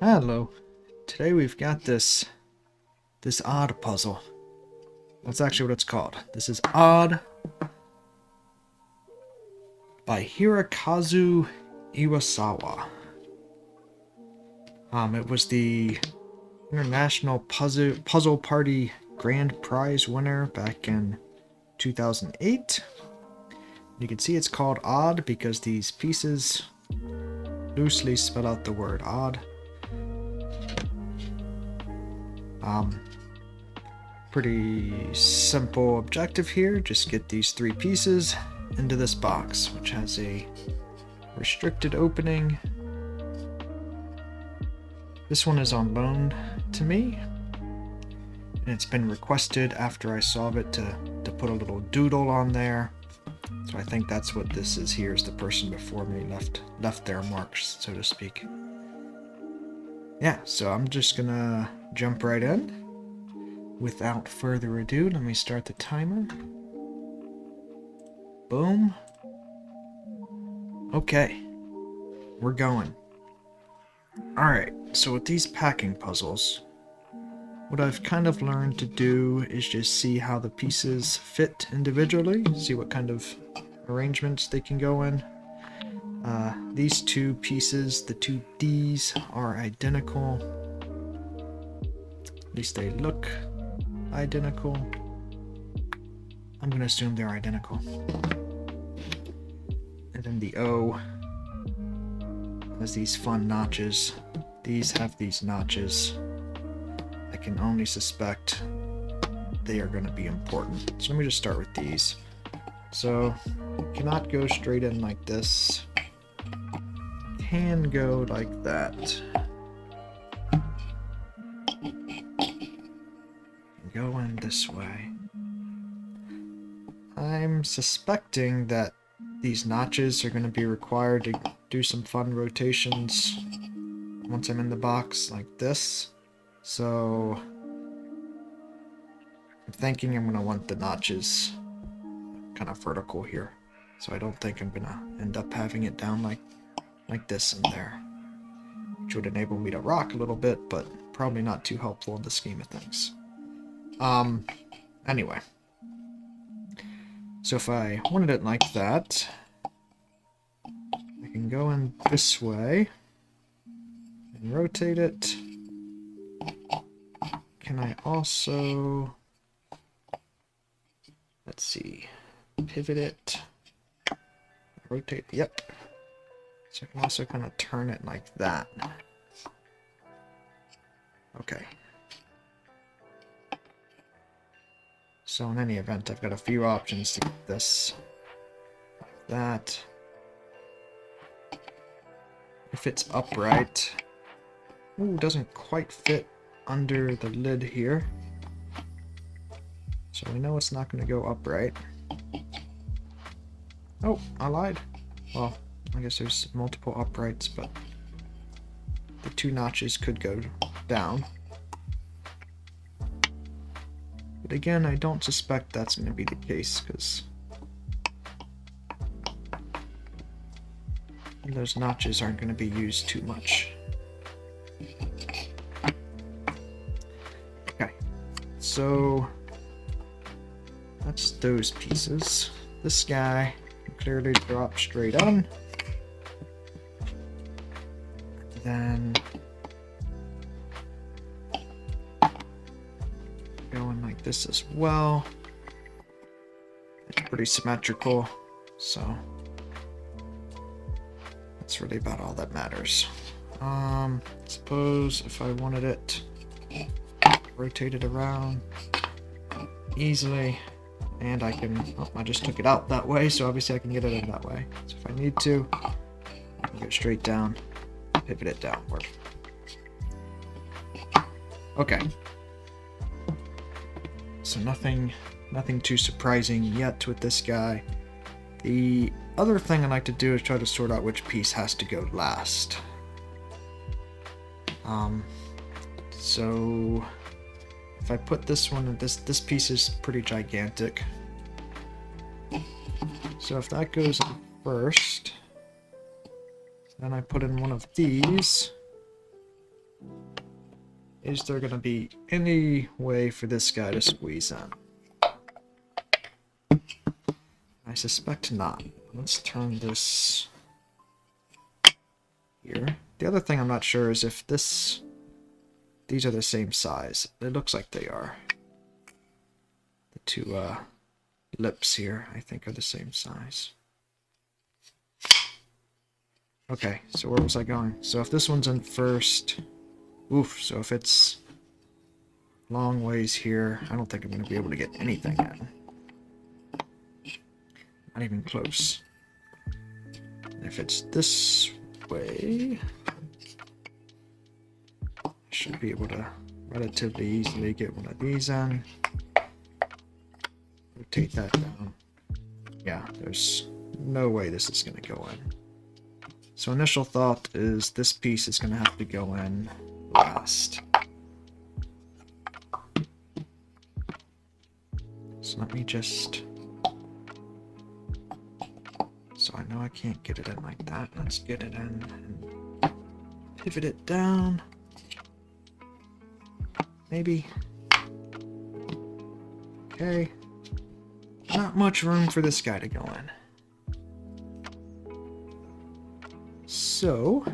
Hello. Today we've got this odd puzzle. That's actually what it's called. This is Odd by Hirokazu Iwasawa. It was the International Puzzle Party Grand Prize winner back in 2008. You can see it's called Odd because these pieces loosely spell out the word odd. Pretty simple objective here. Just get these three pieces into this box, which has a restricted opening. This one is on loan to me, and it's been requested after I solve it to put a little doodle on there. So I think that's what this is here, is the person before me left their marks, so to speak. Yeah, so I'm just gonna jump right in. Without further ado, let me start the timer. Boom. Okay, we're going. Alright, so with these packing puzzles, what I've kind of learned to do is just see how the pieces fit individually, see what kind of arrangements they can go in. These two pieces, the two Ds, are identical. At least they look identical. I'm going to assume they're identical. And then the O has these fun notches. These have these notches. I can only suspect they are going to be important. So let me just start with these. So you cannot go straight in like this. Can go like that. Go in this way. I'm suspecting that these notches are going to be required to do some fun rotations once I'm in the box like this. So I'm thinking I'm going to want the notches kind of vertical here. So I don't think I'm going to end up having it down like this in there, which would enable me to rock a little bit, but probably not too helpful in the scheme of things. Anyway. So if I wanted it like that, I can go in this way and rotate it. Can I also, let's see, pivot it, rotate, yep. So I can also kind of turn it like that. Okay. So in any event, I've got a few options to get this like that. If it's upright, ooh, doesn't quite fit under the lid here. So we know it's not going to go upright. Oh, I lied. Well, I guess there's multiple uprights, but the two notches could go down. But again, I don't suspect that's going to be the case, because those notches aren't going to be used too much. Okay, so that's those pieces. This guy can clearly drop straight on. Then going like this as well. It's pretty symmetrical, so that's really about all that matters. Suppose if I wanted it rotated around easily, and I can, oh, I just took it out that way, so obviously I can get it in that way. So if I need to, I can go straight down, pivot it downward. Okay. So nothing too surprising yet with this guy. The other thing I like to do is try to sort out which piece has to go last. So if I put this one, this piece is pretty gigantic. So if that goes in first, then I put in one of these. Is there going to be any way for this guy to squeeze in? I suspect not. Let's turn this here. The other thing I'm not sure is if these are the same size. It looks like they are. The two lips here, I think, are the same size. Okay, so where was I going? So if this one's in first... Oof, so if it's long ways here, I don't think I'm going to be able to get anything in. Not even close. If it's this way, I should be able to relatively easily get one of these in. Rotate that down. Yeah, there's no way this is going to go in. So initial thought is this piece is going to have to go in last. So let me just... So I know I can't get it in like that. Let's get it in and pivot it down. Maybe. Okay. Not much room for this guy to go in. So...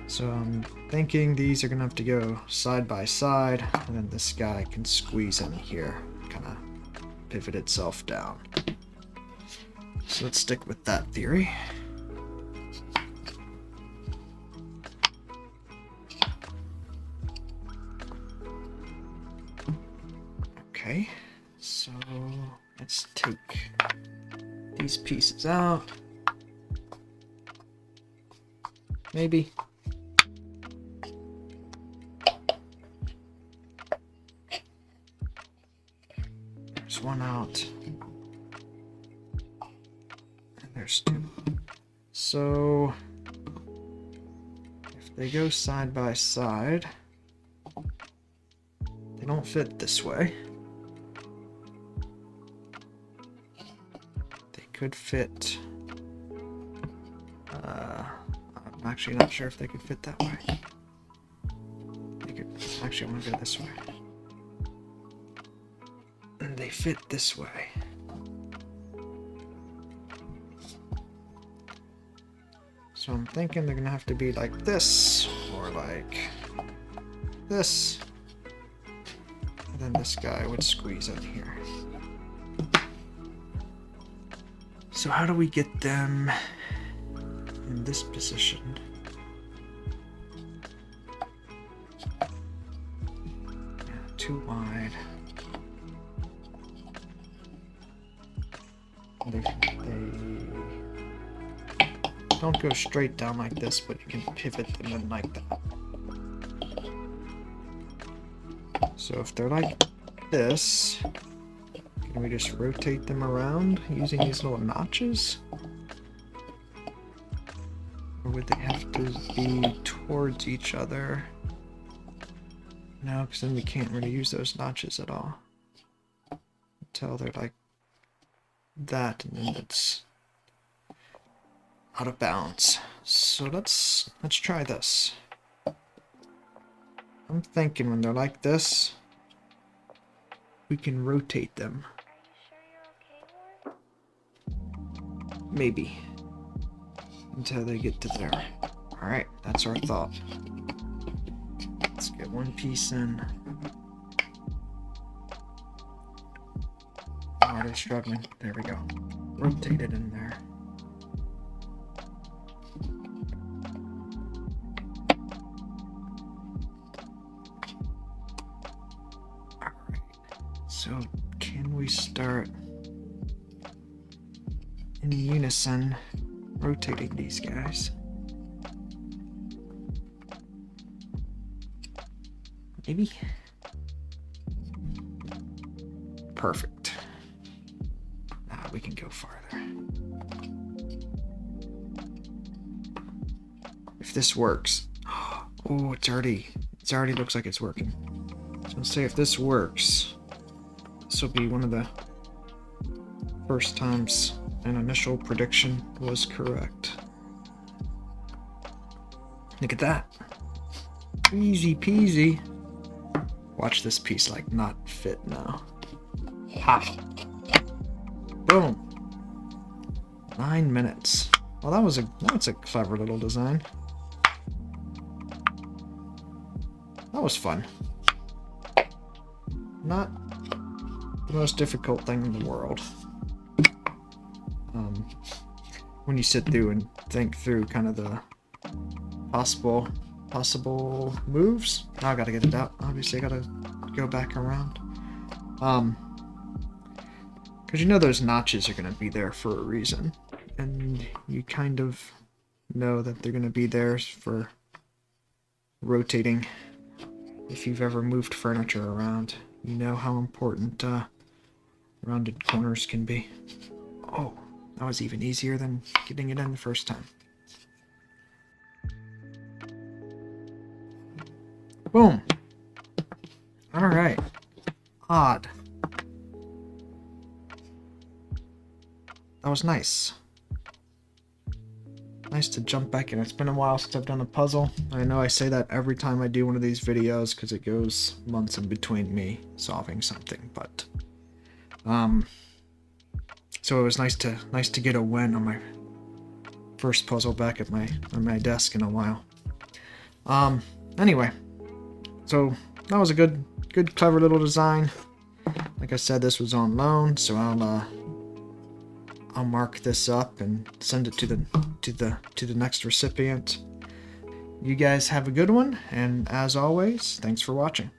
So I'm thinking these are gonna have to go side by side, and then this guy can squeeze in here, kind of pivot itself down. So let's stick with that theory. Okay, so let's take these pieces out. Maybe. There's one out. And there's two. So if they go side by side, they don't fit this way. They could fit. I'm actually not sure if they could fit that way. They could. Actually, I want to go this way. And they fit this way. So I'm thinking they're gonna have to be like this, or like this. And then this guy would squeeze in here. So how do we get them in this position? Yeah, too wide. They don't go straight down like this, but you can pivot them in like that. So if they're like this, can we just rotate them around using these little notches? Or would they have to be towards each other? No, because then we can't really use those notches at all. Until they're like that, and then it's out of bounds. So let's try this. I'm thinking when they're like this, we can rotate them. Maybe. Until they get to there. Alright, that's our thought. Let's get one piece in. Oh, they're struggling. There we go. Rotate it in there. Alright. So, can we start in unison rotating these guys? Maybe? Perfect. Now we can go farther. If this works. Oh, it already looks like it's working. So let's say if this works, this will be one of the first times an initial prediction was correct. Look at that. Easy peasy. Watch this piece like not fit now. Ha! Boom. 9 minutes. Well, that's a clever little design. That was fun. Not the most difficult thing in the world. When you sit through and think through kind of the possible moves. Now I gotta get it out. Obviously, I gotta go back around. Because you know those notches are gonna be there for a reason, and you kind of know that they're gonna be there for rotating. If you've ever moved furniture around, you know how important rounded corners can be. Oh, that was even easier than getting it in the first time. Boom. Alright. Odd. That was nice. Nice to jump back in. It's been a while since I've done a puzzle. I know I say that every time I do one of these videos because it goes months in between me solving something, but so it was nice to get a win on my first puzzle back at my desk in a while. Anyway, so that was a good clever little design. Like I said, this was on loan, so I'll mark this up and send it to the next recipient. You guys have a good one, and as always, thanks for watching.